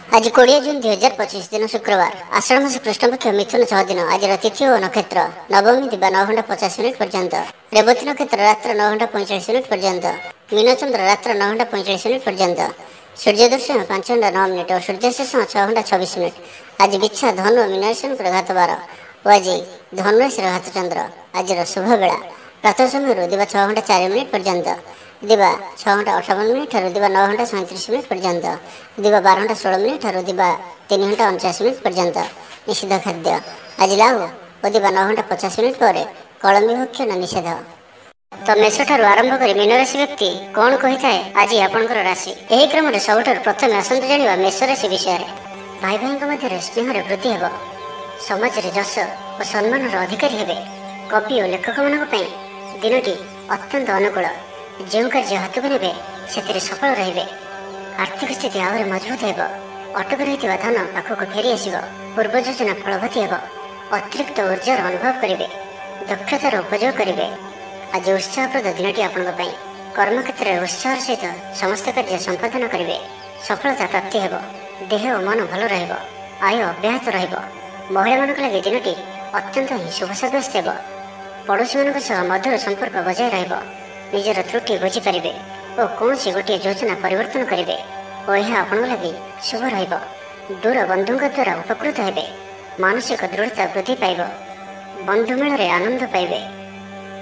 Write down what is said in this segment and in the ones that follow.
आज 20 जून 2025 दिन शुक्रवार आषाढ़ मास कृष्णपक्ष मिथुन 6 दिन आज तिथि और नक्षत्र नवमी दिवा 9 घंटा 50 मिनिट पर्यंत रेवती नक्षत्र रात्र 9 घंटा 45 मिनिट पर्यंत मीनचंद्र रात्र 9 घंटा 45 मिनिट पर्यंत सूर्य दर्शन 5 घंटा 9 मिनिट और सूर्यास्त 6 घंटा 26 मिनिट आज बिच्छा धनु और मीनाशन घात 12 और आज धनुराशि घात चंद्र आज शुभ बेला प्रातः समय दिवा 6 घंटा 4 मिनिट पर्यंत दिवा 6 घंटा 58 मिनिट और दिवा 9 घंटा 37 मिनिट पर्यंत दिवा 12 घंटा 16 मिनिट और दिवा 3 घंटा 49 मिनिट पर्यंत निषिद्ध खाद्य आज लाहु और दिवा 9 घंटा 50 मिनिट पर कलमी भक्षण निषेध। तो मेष ठारू आरंभ कर मीन राशि व्यक्ति कौन कही थाए आज आपंकर राशि यही क्रम सबुठ प्रथम आसतु जाना मेष राशि विषय भाई भाई मध्य स्नेह वृद्धि हे समाज में जश और सम्मान अधिकारी हे कवि और लेखक मान दिनटी अत्यंत अनुकूल जो कार्य हाथ को ने से सफल रे आर्थिक स्थिति आहरी मजबूत हो अटक रही धन पाखक फेरी आस पूर्व योजना फलवती हो अतिरिक्त ऊर्जार अनुभव करेंगे दक्षतार उपयोग करेंगे आज उत्साहप्रद दिनटी आपण कर्मक्षेत्र में उत्साह सहित समस्त कार्य संपादन करेंगे सफलता प्राप्ति हो देह और मन भल आय अब्याहत महिला मान लगे दिनटी अत्यंत ही शुभ सब्यस्त हो पड़ोशी मान मधुर संपर्क बजाय रहा निजर त्रुटि बुझीपारे और कौन सी गोटे योजना परिवर्तन करेंगे और यह आपण लगे शुभ दूर बंधु द्वारा उपकृत हे मानसिक दृढ़ता वृद्धि पाइब बंधुमेल आनंद पाइबे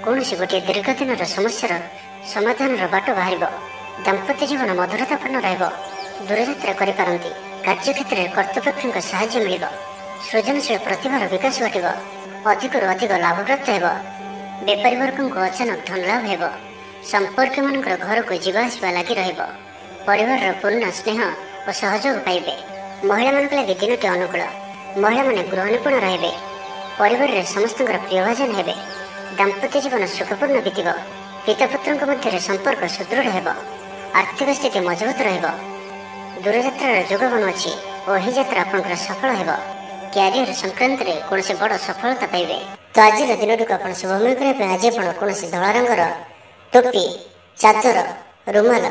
कौन सी गोटे दीर्घ दिन समस्या समाधान बाट बाहर दाम्पत्य जीवन मधुरतापूर्ण दूरयात्रा करपारती कार्यक्षेत्र में कर्तृपक्ष साहाय्य मिल सृजनशील प्रतिभार विकास घट अधिक अधिक लाभ प्राप्त हो बेपारी वर्ग को अचानक धन लाभ हो संपर्क मान घर को जीवासवा लगी परिवार पूर्ण स्नेह और सहयोग पाइबे महिला मान लगे दिनटी अनुकूल महिला माने गृह निपुण रे परिवार में समस्त प्रियभाजन हे दाम्पत्य जीवन सुखपूर्ण बीतब पितापुत्र मध्य संपर्क सुदृढ़ हो आर्थिक स्थिति मजबूत दूरयात्रार जोग बनुची और यही यात्रा आपंकर सफल हो क्यारियर संक्रांत में कौन बड़ सफलता पाइबे। तो आज दिन को आप शुभमय करने आज कौन धला रंगर टोपी चादर रुमाल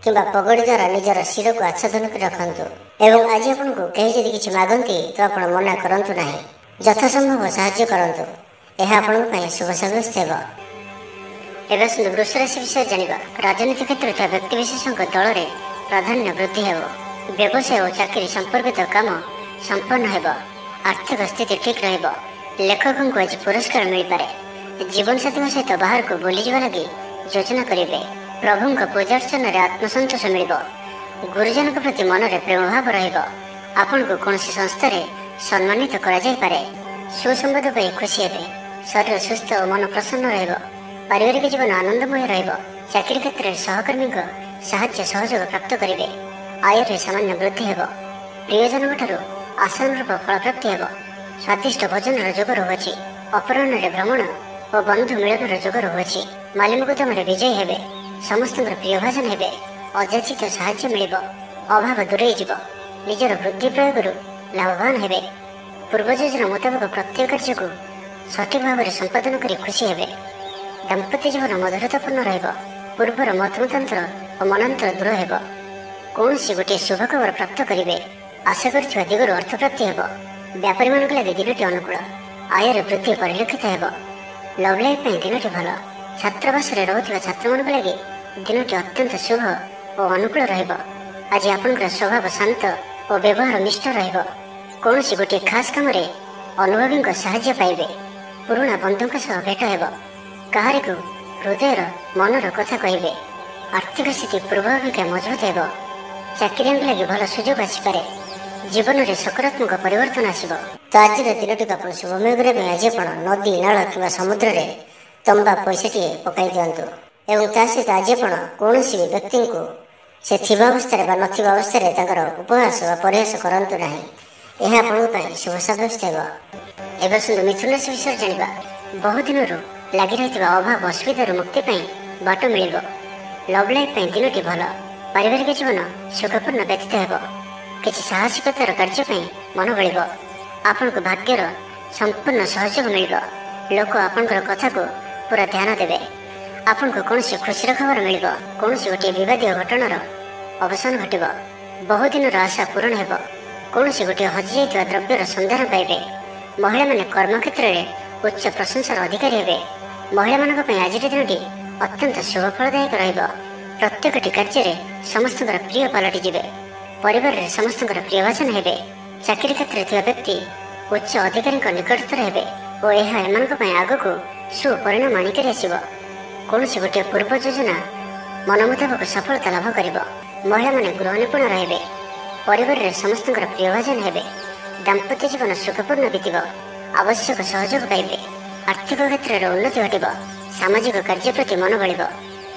किंबा पगड़ी द्वारा निजर शिर को आच्छादन कर रखु एवं आज आपको कहीं जब किसी मागती तो आप मना करूँ ना यथासंभव साहाय्य करूँ यह आपण शुभ सब्यस्त हो। वृष राशि विषय जाना राजनीति क्षेत्र में व्यक्तिविशेषों दल में प्राधान्य वृद्धि हो व्यवसाय और चाकरी संपर्कित काम संपन्न हो आर्थिक स्थिति ठीक लेखकों को आज पुरस्कार मिल पारे जीवन साथी सहित बाहर को बुली जावा लगी योजना करेंगे प्रभु पूजार्चन में आत्मसंतोष मिल गुरुजन प्रति मन में प्रेम भाव रन को कौन संस्था सम्मानित कर सुसंवाद पाई खुशी हे शरीर सुस्थ और मन प्रसन्न पारिवारिक जीवन आनंदमय चाकरी क्षेत्र में सहकर्मी साहाय्य सहयोग प्राप्त करेंगे आय सामान्य वृद्धि हो प्रियजन आशानुरूप फल प्राप्ति हो स्वादिष्ट भोजन जोग रहुछि अपराह्न भ्रमण और बंधु मिलन जोग रहुछि मालिमुकदम विजय हे समस्त प्रियभाजन हे अजाचित साहाय्य मिल अभाव दूरे निजर बुद्धि प्रयोग लाभवान हे पूर्व योजना मुताबक प्रत्येक कार्य को सठिक भाव में संपादन कर खुशी हे दाम्पत्य जीवन मधुरतापूर्ण पूर्वर मतमतांतर और मनांतर दूर हो कौन सी गोटे शुभ खबर प्राप्त करेंगे आशा कर दिगरू अर्थ प्राप्ति हो व्यापारी मान लगे दिनटी अनुकूल आयर वृद्धि परिलक्षित हो लव लाइफ दिनटी भल छात्रावास रोकवा छात्र मान लगे दिनटी अत्यंत शुभ और अनुकूल आज आपंकर स्वभाव शांत और व्यवहार निष्ठ कौन सी गोटे खास कम अनुभवी साहाय्य पाइबे पुराणा बंधु भेट हो कहारी को हृदय मनर कथा कहे आर्थिक स्थिति पूर्व अपेक्षा मजबूत हो चाकरी लगे भल सुजोग आसपे जीवन में सकारात्मक परिवर्तन आसब। तो आज दिन आप शुभमय करने आज आप नदी नाल कि समुद्र में तंबा पैसा टे पकई दिंतु एवं ता सहित आज आप कौन भी व्यक्ति को से अवस्था नवस्था उपहास प्रयास करूँ ना यह आप शुभ सब्यस्त हो। मिथुन राशि विषय जाना बहुत दिन लगी रही अभाव असुविधा मुक्ति बाट मिल लव लाइफ दिनटी भल पारिवारिक जीवन सुखपूर्ण व्यतीत हो किसी साहसिकतार कार्य मन बल आपण को भाग्यर संपूर्ण सहयोग मिल लोक आपंकर कथा को पूरा ध्यान देवे आपण को कौन खुशी खबर मिल कौन गोटे बद घटनार अवसान घट बहु दिन आशा पूरण हो କୌଣସି ଗୋଟିଏ ହଜିଯାଇଥିବା ଦ୍ରବ୍ୟର ସନ୍ଧାନ ପାଇବେ। ମହିଳାମାନେ କର୍ମକ୍ଷେତ୍ରରେ ଉଚ୍ଚ ପ୍ରଶଂସାର ଅଧିକାରୀ ହେବେ। ମହିଳାମାନଙ୍କ ପାଇଁ ଆଜିର ଦିନଟି ଅତ୍ୟନ୍ତ ଶୁଭଫଳଦାୟକ ରହିବ। ପ୍ରତ୍ୟେକଟି କାର୍ଯ୍ୟରେ ସମସ୍ତଙ୍କର ପ୍ରିୟ ପାଲଟିଯିବେ। ପରିବାରରେ ସମସ୍ତଙ୍କର ପ୍ରିୟଭାଜନ ହେବେ। ଚାକିରି କ୍ଷେତ୍ରରେ ଥିବା ବ୍ୟକ୍ତି ଉଚ୍ଚ ଅଧିକାରୀଙ୍କ ନିକଟତର ହେବେ ଓ ଏହା ଏମାନଙ୍କ ପାଇଁ ଆଗକୁ ସୁପରିଣାମ ଆଣିକରି ଆସିବ। କୌଣସି ଗୋଟିଏ ପୂର୍ବ ଯୋଜନା ମନ ମୁତାବକ ସଫଳତା ଲାଭ କରିବ। ମହିଳାମାନେ ଗୃହ ନିପୁଣ ରହିବେ। ପରିବାରରେ ସମସ୍ତଙ୍କର ପ୍ରିୟଭାଜନ ହେବେ। ଦାମ୍ପତ୍ୟ ଜୀବନ ସୁଖପୂର୍ଣ୍ଣ ବିତିବ। ଆବଶ୍ୟକ ସହଯୋଗ ପାଇବେ। ଆର୍ଥିକ କ୍ଷେତ୍ରରେ ଉନ୍ନତି ଘଟିବ। ସାମାଜିକ କାର୍ଯ୍ୟ ପ୍ରତି ମନ ବଳିବ।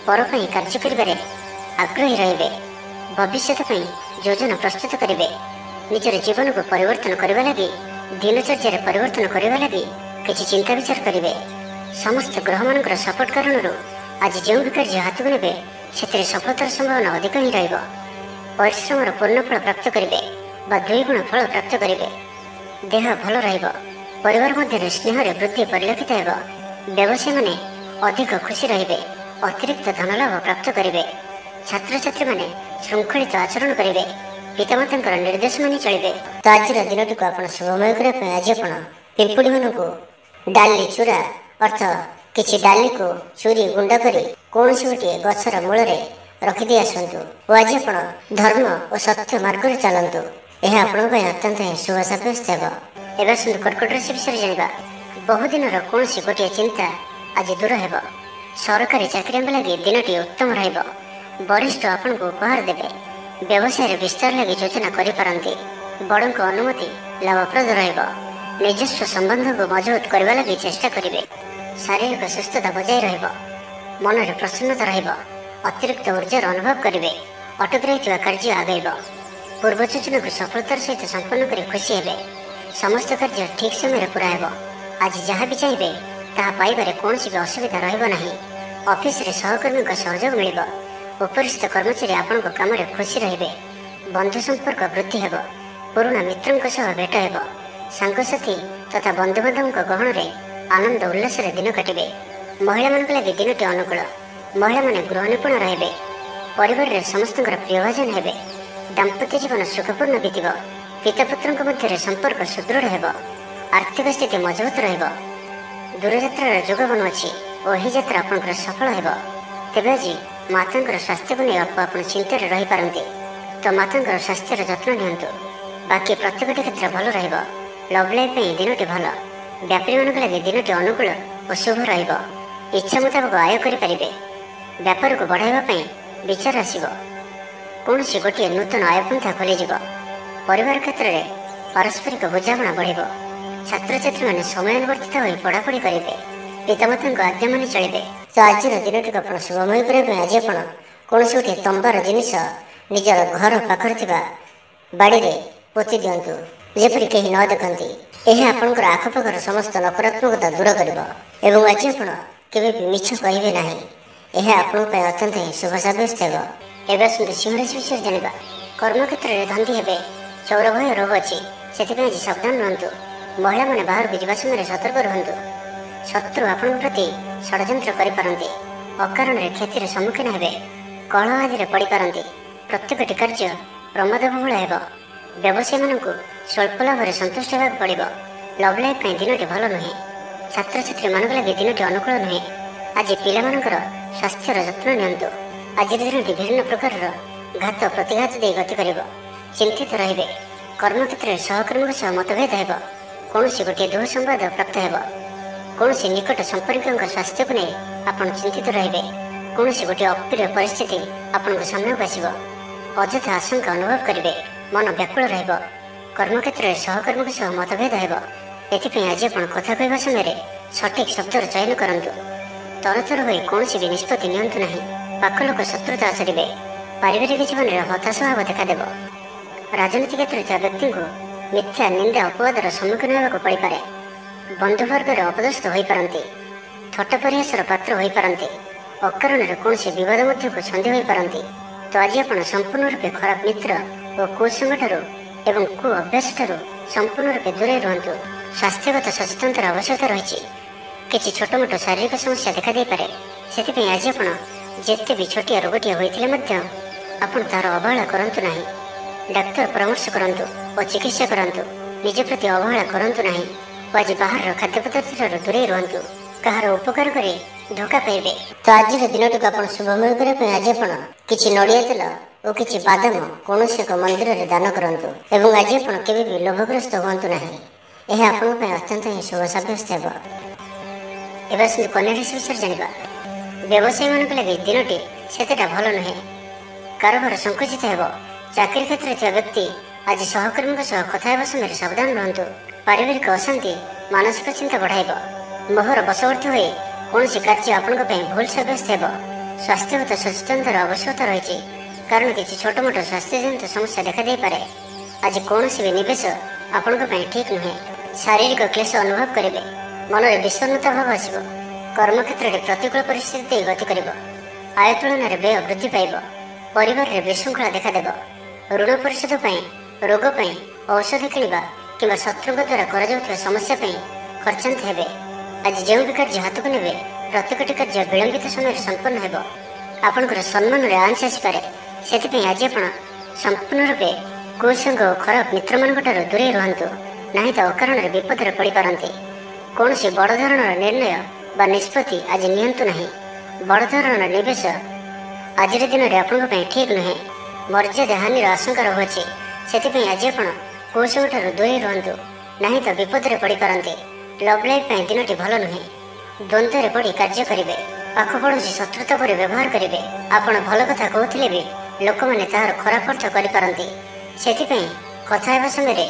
ପର ପାଇଁ କାର୍ଯ୍ୟ କରିବାରେ ଆଗ୍ରହୀ ରହିବେ। ଭବିଷ୍ୟତ ପାଇଁ ଯୋଜନା ପ୍ରସ୍ତୁତ କରିବେ। ନିଜର ଜୀବନକୁ ପରିବର୍ତ୍ତନ କରିବା ଲାଗି, ଦିନଚର୍ଯ୍ୟାରେ ପରିବର୍ତ୍ତନ କରିବା ଲାଗି କିଛି ଚିନ୍ତା ବିଚାର କରିବେ। ସମସ୍ତ ଗ୍ରହମାନଙ୍କର ସପୋର୍ଟ କାରଣରୁ ଆଜି ଯେଉଁ ବି କାର୍ଯ୍ୟ ହାତକୁ ନେବେ ସେଥିରେ ସଫଳତାର ସମ୍ଭାବନା ଅଧିକ ହିଁ ରହିବ। ପରିଶ୍ରମର ପୂର୍ଣ୍ଣ ଫଳ ପ୍ରାପ୍ତ କରିବେ ବା 2 ଗୁଣ ଫଳ ପ୍ରାପ୍ତ କରିବେ। ଦେହ ଭଲ ରହିବ। ପରିବାର ମଧ୍ୟରେ ସ୍ନେହରେ ବୃଦ୍ଧି ପରିଲକ୍ଷିତ ହେବ। ବ୍ୟବସାୟୀମାନେ ଅଧିକ ଖୁସି ରହିବେ। ଅତିରିକ୍ତ ଧନଲାଭ ପ୍ରାପ୍ତ କରିବେ। ଛାତ୍ରଛାତ୍ରୀମାନେ ଶୃଙ୍ଖଳିତ ଆଚରଣ କରିବେ। ପିତାମାତାଙ୍କର ନିର୍ଦ୍ଦେଶ ମାନି ଚଳିବେ। ତ ଆଜିର ଦିନଟିକୁ ଆପଣ ଶୁଭମୟ କରିବା ପାଇଁ ଆଜି ଆପଣ ପିମ୍ପୁଡ଼ିମାନଙ୍କୁ ଡାଲି ଚୂରା ଅର୍ଥ କିଛି ଡାଲିକୁ ଚୁରି ଗୁଣ୍ଡ କରି କୌଣସି ଗୋଟିଏ ଗଛର ମୂଳରେ ରଖିଦେଇ ଆସନ୍ତୁ ଓ ଆଜି ଆପଣ ଧର୍ମ ଓ ସତ୍ୟ ମାର୍ଗରେ ଚାଲନ୍ତୁ। ଏହା ଆପଣଙ୍କ ପାଇଁ ଅତ୍ୟନ୍ତ ହିଁ ଶୁଭ ସାବ୍ୟସ୍ତ ହେବ। ଏବେ ଆସନ୍ତୁ କର୍କଟ ରାଶି ବିଷୟରେ ଜାଣିବା। ବହୁଦିନର କୌଣସି ଗୋଟିଏ ଚିନ୍ତା ଆଜି ଦୂର ହେବ। ସରକାରୀ ଚାକିରିଙ୍କ ଲାଗି ଦିନଟି ଉତ୍ତମ ରହିବ। ବରିଷ୍ଠ ଆପଣଙ୍କୁ ଉପହାର ଦେବେ। ବ୍ୟବସାୟରେ ବିସ୍ତାର ଲାଗି ଯୋଜନା କରିପାରନ୍ତି। ବଡ଼ଙ୍କ ଅନୁମତି ଲାଭପ୍ରଦ ରହିବ। ନିଜସ୍ୱ ସମ୍ବନ୍ଧକୁ ମଜବୁତ କରିବା ଲାଗି ଚେଷ୍ଟା କରିବେ। ଶାରୀରିକ ସୁସ୍ଥତା ବଜାୟ ରହିବ। ମନରେ ପ୍ରସନ୍ନତା ରହିବ। ଅତିରିକ୍ତ ଉର୍ଜାର ଅନୁଭବ କରିବେ। ଅଟକି ରହିଥିବା କାର୍ଯ୍ୟ ଆଗେଇବ। ପୂର୍ବ ଯୋଜନାକୁ ସଫଳତାର ସହିତ ସମ୍ପନ୍ନ କରି ଖୁସି ହେବେ। ସମସ୍ତ କାର୍ଯ୍ୟ ଠିକ୍ ସମୟରେ ପୁରା ହେବ। ଆଜି ଯାହା ବି ଚାହିଁବେ ତାହା ପାଇବାରେ କୌଣସି ବି ଅସୁବିଧା ରହିବ ନାହିଁ। ଅଫିସରେ ସହକର୍ମୀଙ୍କ ସହଯୋଗ ମିଳିବ। ଉପରିସ୍ଥ କର୍ମଚାରୀ ଆପଣଙ୍କ କାମରେ ଖୁସି ରହିବେ। ବନ୍ଧୁ ସମ୍ପର୍କ ବୃଦ୍ଧି ହେବ। ପୁରୁଣା ମିତ୍ରଙ୍କ ସହ ଭେଟ ହେବ। ସାଙ୍ଗସାଥୀ ତଥା ବନ୍ଧୁବାନ୍ଧବଙ୍କ ଗହଣରେ ଆନନ୍ଦ ଉଲ୍ଲାସରେ ଦିନ କାଟିବେ। ମହିଳାମାନଙ୍କ ଲାଗି ଦିନଟି ଅନୁକୂଳ। ମହିଳାମାନେ ଗୃହ ନିପୁଣ ରହିବେ। ପରିବାରରେ ସମସ୍ତଙ୍କର ପ୍ରିୟଭାଜନ ହେବେ। ଦାମ୍ପତ୍ୟ ଜୀବନ ସୁଖପୂର୍ଣ୍ଣ ବିତିବ। ପିତାପୁତ୍ରଙ୍କ ମଧ୍ୟରେ ସମ୍ପର୍କ ସୁଦୃଢ଼ ହେବ। ଆର୍ଥିକ ସ୍ଥିତି ମଜବୁତ ରହିବ। ଦୂରଯାତ୍ରାର ଯୋଗ ବନୁଅଛି ଓ ଏହି ଯାତ୍ରା ଆପଣଙ୍କର ସଫଳ ହେବ। ତେବେ ଆଜି ମାତାଙ୍କର ସ୍ୱାସ୍ଥ୍ୟକୁ ନେଇ ଆପଣ ଚିନ୍ତାରେ ରହିପାରନ୍ତି। ତ ମାତାଙ୍କର ସ୍ୱାସ୍ଥ୍ୟର ଯତ୍ନ ନିଅନ୍ତୁ। ବାକି ପ୍ରତ୍ୟେକଟି କ୍ଷେତ୍ର ଭଲ ରହିବ। ଲଭ୍ ଲାଇଫ୍ ପାଇଁ ଦିନଟି ଭଲ। ବ୍ୟାପାରୀମାନଙ୍କ ଲାଗି ଦିନଟି ଅନୁକୂଳ ଓ ଶୁଭ ରହିବ। ଇଚ୍ଛା ମୁତାବକ ଆୟ କରିପାରିବେ। ବ୍ୟାପାରକୁ ବଢ଼ାଇବା ପାଇଁ ବିଚାର ଆସିବ। କୌଣସି ଗୋଟିଏ ନୂତନ ଆୟପନ୍ଥା ଖୋଲିଯିବ। ପରିବାର କ୍ଷେତ୍ରରେ ପାରସ୍ପରିକ ବୁଝାମଣା ବଢ଼ିବ। ଛାତ୍ରଛାତ୍ରୀମାନେ ସମୟାନୁବର୍ତ୍ତିତ ହୋଇ ପଢ଼ାପଢ଼ି କରିବେ। ପିତାମାତାଙ୍କ ଆଜ୍ଞା ମାନି ଚଳିବେ। ତ ଆଜିର ଦିନଟିକୁ ଆପଣ ଶୁଭମୟ କରିବା ପାଇଁ ଆଜି ଆପଣ କୌଣସି ଗୋଟିଏ ତମ୍ବାର ଜିନିଷ ନିଜର ଘର ପାଖରେ ଥିବା ବାଡ଼ିରେ ପୋତି ଦିଅନ୍ତୁ, ଯେପରି କେହି ନ ଦେଖନ୍ତି। ଏହା ଆପଣଙ୍କର ଆଖପାଖର ସମସ୍ତ ନକାରାତ୍ମକତା ଦୂର କରିବ ଏବଂ ଆଜି ଆପଣ କେବେ ବି ମିଛ କହିବେ ନାହିଁ। ଏହା ଆପଣଙ୍କ ପାଇଁ ଅତ୍ୟନ୍ତ ହିଁ ଶୁଭ ସାବ୍ୟସ୍ତ ହେବ। ଏବେ ଆସନ୍ତୁ ସିଂହରାଶି ବିଷୟରେ ଜାଣିବା। କର୍ମକ୍ଷେତ୍ରରେ ଧନ୍ଦୀ ହେବେ। ଚୌର ଭୟ ରୋଗ ଅଛି, ସେଥିପାଇଁ ଆଜି ସାବଧାନ ରୁହନ୍ତୁ। ମହିଳାମାନେ ବାହାରକୁ ଯିବା ସମୟରେ ସତର୍କ ରୁହନ୍ତୁ। ଶତ୍ରୁ ଆପଣଙ୍କ ପ୍ରତି ଷଡ଼ଯନ୍ତ୍ର କରିପାରନ୍ତି। ଅକାରଣରେ କ୍ଷତିର ସମ୍ମୁଖୀନ ହେବେ। କଳହ ଆଦିରେ ପଡ଼ିପାରନ୍ତି। ପ୍ରତ୍ୟେକଟି କାର୍ଯ୍ୟ ପ୍ରମାଦବହୁଳ ହେବ। ବ୍ୟବସାୟୀମାନଙ୍କୁ ସ୍ୱଳ୍ପ ଲାଭରେ ସନ୍ତୁଷ୍ଟ ହେବାକୁ ପଡ଼ିବ। ଲଭ୍ ଲାଇଫ୍ ପାଇଁ ଦିନଟି ଭଲ ନୁହେଁ। ଛାତ୍ରଛାତ୍ରୀମାନଙ୍କ ଲାଗି ଦିନଟି ଅନୁକୂଳ ନୁହେଁ। ଆଜି ପିଲାମାନଙ୍କର ସ୍ୱାସ୍ଥ୍ୟର ଯତ୍ନ ନିଅନ୍ତୁ। ଆଜିର ଦିନଟି ବିଭିନ୍ନ ପ୍ରକାରର ଘାତ ପ୍ରତିଘାତ ଦେଇ ଗତି କରିବ। ଚିନ୍ତିତ ରହିବେ। କର୍ମକ୍ଷେତ୍ରରେ ସହକର୍ମୀଙ୍କ ସହ ମତଭେଦ ହେବ। କୌଣସି ଗୋଟିଏ ଦୁଃସମ୍ବାଦ ପ୍ରାପ୍ତ ହେବ। କୌଣସି ନିକଟ ସମ୍ପର୍କୀୟଙ୍କ ସ୍ୱାସ୍ଥ୍ୟକୁ ନେଇ ଆପଣ ଚିନ୍ତିତ ରହିବେ। କୌଣସି ଗୋଟିଏ ଅପ୍ରିୟ ପରିସ୍ଥିତି ଆପଣଙ୍କ ସାମ୍ନାକୁ ଆସିବ। ଅଯଥା ଆଶଙ୍କା ଅନୁଭବ କରିବେ। ମନ ବ୍ୟାକୁଳ ରହିବ। କର୍ମକ୍ଷେତ୍ରରେ ସହକର୍ମୀଙ୍କ ସହ ମତଭେଦ ହେବ। ଏଥିପାଇଁ ଆଜି ଆପଣ କଥା କହିବା ସମୟରେ ସଠିକ୍ ଶବ୍ଦର ଚୟନ କରନ୍ତୁ। ତରତର ହୋଇ କୌଣସି ବି ନିଷ୍ପତ୍ତି ନିଅନ୍ତୁ ନାହିଁ। ପାଖ ଲୋକ ଶତ୍ରୁତା ଆଚରିବେ। ପାରିବାରିକ ଜୀବନରେ ହତାଶ ଭାବ ଦେଖାଦେବ। ରାଜନୀତି କ୍ଷେତ୍ରରେ ଥିବା ବ୍ୟକ୍ତିଙ୍କୁ ମିଥ୍ୟା ନିନ୍ଦା ଅପବାଦର ସମ୍ମୁଖୀନ ହେବାକୁ ପଡ଼ିପାରେ। ବନ୍ଧୁବର୍ଗରେ ଅପଦସ୍ଥ ହୋଇପାରନ୍ତି। ଥଟ୍ଟା ପରିହାସର ପାତ୍ର ହୋଇପାରନ୍ତି। ଅକାରଣରେ କୌଣସି ବିବାଦ ମଧ୍ୟକୁ ଛନ୍ଦି ହୋଇପାରନ୍ତି। ତ ଆଜି ଆପଣ ସମ୍ପୂର୍ଣ୍ଣ ରୂପେ ଖରାପ ମିତ୍ର ଓ କୁସଙ୍ଗଠାରୁ ଏବଂ କୁ ଅଭ୍ୟାସଠାରୁ ସମ୍ପୂର୍ଣ୍ଣ ରୂପେ ଦୂରେଇ ରୁହନ୍ତୁ। ସ୍ୱାସ୍ଥ୍ୟଗତ ସଚେତନତାର ଆବଶ୍ୟକତା ରହିଛି। କିଛି ଛୋଟମୋଟ ଶାରୀରିକ ସମସ୍ୟା ଦେଖାଦେଇପାରେ। ସେଥିପାଇଁ ଆଜି ଆପଣ ଯେତେ ବି ଛୋଟିଆ ରୋଗଟିଏ ହୋଇଥିଲେ ମଧ୍ୟ ଆପଣ ତାହାର ଅବହେଳା କରନ୍ତୁ ନାହିଁ। ଡାକ୍ତର ପରାମର୍ଶ କରନ୍ତୁ ଓ ଚିକିତ୍ସା କରନ୍ତୁ। ନିଜ ପ୍ରତି ଅବହେଳା କରନ୍ତୁ ନାହିଁ ଓ ଆଜି ବାହାରର ଖାଦ୍ୟପଦାର୍ଥଠାରୁ ଦୂରେଇ ରୁହନ୍ତୁ। କାହାର ଉପକାର କରି ଧୋକା ପାଇବେ। ତ ଆଜିର ଦିନଟିକୁ ଆପଣ ଶୁଭମୟ କରିବା ପାଇଁ ଆଜି ଆପଣ କିଛି ନଡ଼ିଆ ତେଲ ଓ କିଛି ବାଦାମ କୌଣସି ଏକ ମନ୍ଦିରରେ ଦାନ କରନ୍ତୁ ଏବଂ ଆଜି ଆପଣ କେବେ ବି ଲୋଭଗ୍ରସ୍ତ ହୁଅନ୍ତୁ ନାହିଁ। ଏହା ଆପଣଙ୍କ ପାଇଁ ଅତ୍ୟନ୍ତ ହିଁ ଶୁଭ ସାବ୍ୟସ୍ତ ହେବ। ଏବେ ଆସନ୍ତୁ କନ୍ୟା ରାଶି ବିଷୟରେ ଜାଣିବା। ବ୍ୟବସାୟୀମାନଙ୍କ ଲାଗି ଦିନଟି ସେତେଟା ଭଲ ନୁହେଁ। କାରବାର ସଂକୁଚିତ ହେବ। ଚାକିରି କ୍ଷେତ୍ରରେ ଥିବା ବ୍ୟକ୍ତି ଆଜି ସହକର୍ମୀଙ୍କ ସହ କଥା ହେବା ସମୟରେ ସାବଧାନ ରୁହନ୍ତୁ। ପାରିବାରିକ ଅଶାନ୍ତି ମାନସିକ ଚିନ୍ତା ବଢ଼ାଇବ। ମୋହର ବଶବର୍ତ୍ତୀ ହୋଇ କୌଣସି କାର୍ଯ୍ୟ ଆପଣଙ୍କ ପାଇଁ ଭୁଲ ସାବ୍ୟସ୍ତ ହେବ। ସ୍ୱାସ୍ଥ୍ୟଗତ ସଚେତନତାର ଆବଶ୍ୟକତା ରହିଛି, କାରଣ କିଛି ଛୋଟମୋଟ ସ୍ୱାସ୍ଥ୍ୟଜନିତ ସମସ୍ୟା ଦେଖାଦେଇପାରେ। ଆଜି କୌଣସି ବି ନିବେଶ ଆପଣଙ୍କ ପାଇଁ ଠିକ୍ ନୁହେଁ। ଶାରୀରିକ କ୍ଲେଶ ଅନୁଭବ କରିବେ। ମନରେ ବିଷଣ୍ଣତା ଭାବ ଆସିବ। କର୍ମକ୍ଷେତ୍ରରେ ପ୍ରତିକୂଳ ପରିସ୍ଥିତି ଦେଇ ଗତି କରିବ। ଆୟ ତୁଳନାରେ ବ୍ୟୟ ବୃଦ୍ଧି ପାଇବ। ପରିବାରରେ ବିଶୃଙ୍ଖଳା ଦେଖାଦେବ। ଋଣ ପରିଶୋଧ ପାଇଁ, ରୋଗ ପାଇଁ ଔଷଧ କିଣିବା କିମ୍ବା ଶତ୍ରୁଙ୍କ ଦ୍ୱାରା କରାଯାଉଥିବା ସମସ୍ୟା ପାଇଁ ଖର୍ଚ୍ଚାନ୍ତ ହେବେ। ଆଜି ଯେଉଁ ବି କାର୍ଯ୍ୟ ହାତକୁ ନେବେ ପ୍ରତ୍ୟେକଟି କାର୍ଯ୍ୟ ବିଳମ୍ବିତ ସମୟରେ ସମ୍ପନ୍ନ ହେବ। ଆପଣଙ୍କର ସମ୍ମାନରେ ଆଞ୍ଚ ଆସିପାରେ। ସେଥିପାଇଁ ଆଜି ଆପଣ ସମ୍ପୂର୍ଣ୍ଣ ରୂପେ କୁସଙ୍ଗ ଓ ଖରାପ ମିତ୍ରମାନଙ୍କଠାରୁ ଦୂରେଇ ରୁହନ୍ତୁ, ନାହିଁ ତ ଅକାରଣରେ ବିପଦରେ ପଡ଼ିପାରନ୍ତି। କୌଣସି ବଡ଼ ଧରଣର ନିର୍ଣ୍ଣୟ ବା ନିଷ୍ପତ୍ତି ଆଜି ନିଅନ୍ତୁ ନାହିଁ। ବଡ଼ ଧରଣର ନିବେଶ ଆଜିର ଦିନରେ ଆପଣଙ୍କ ପାଇଁ ଠିକ୍ ନୁହେଁ। ମର୍ଯ୍ୟାଦା ହାନିର ଆଶଙ୍କା ରହୁଅଛି। ସେଥିପାଇଁ ଆଜି ଆପଣ କୁସଙ୍ଗଠାରୁ ଦୂରେଇ ରୁହନ୍ତୁ, ନାହିଁ ତ ବିପଦରେ ପଡ଼ିପାରନ୍ତି। ଲଭ୍ ଲାଇଫ୍ ପାଇଁ ଦିନଟି ଭଲ ନୁହେଁ। ଦ୍ୱନ୍ଦ୍ୱରେ ପଡ଼ି କାର୍ଯ୍ୟ କରିବେ। ପାଖ ପଡ଼ୋଶୀ ଶତ୍ରୁତା ପରି ବ୍ୟବହାର କରିବେ। ଆପଣ ଭଲ କଥା କହୁଥିଲେ ବି ଲୋକମାନେ ତାହାର ଖରାପ ଅର୍ଥ କରିପାରନ୍ତି। ସେଥିପାଇଁ କଥା ହେବା ସମୟରେ